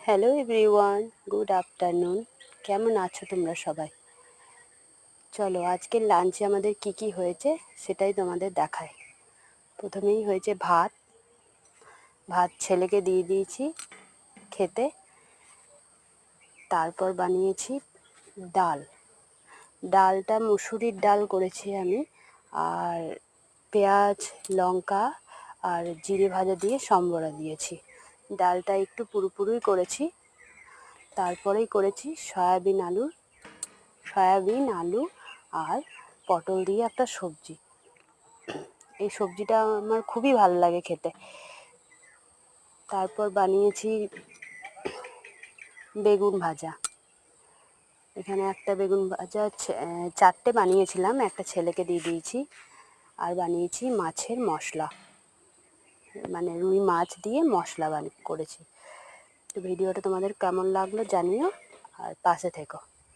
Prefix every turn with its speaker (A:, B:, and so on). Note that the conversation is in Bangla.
A: Hello everyone, good afternoon. কেমন আছো তোমরা সবাই? চলো আজকের লাঞ্চে আমাদের কি হয়েছে সেটাই তোমাদের দেখাই। প্রথমেই হয়েছে ভাত ছেলেকে দিয়ে দিয়েছি খেতে। তারপর বানিয়েছি ডালটা মুসুরির ডাল করেছি আমি, আর পেঁয়াজ লঙ্কা আর জিরে ভাজা দিয়ে সম্বরা দিয়েছি। ডালটা একটু পুরোপুরি করেছি। তারপরেই করেছি সয়াবিন আলু আর পটল দিয়ে একটা সবজি। এই সবজিটা আমার খুবই ভালো লাগে খেতে। তারপর বানিয়েছি বেগুন ভাজা। এখানে একটা বেগুন ভাজা 4টে বানিয়েছিলাম, একটা ছেলেকে দিয়ে দিয়েছি। আর বানিয়েছি মাছের মশলা, মানে রুই মাছ দিয়ে মশলা করেছি। তো ভিডিওটা তোমাদের কেমন লাগলো জানিও, আর পাশে থেকো।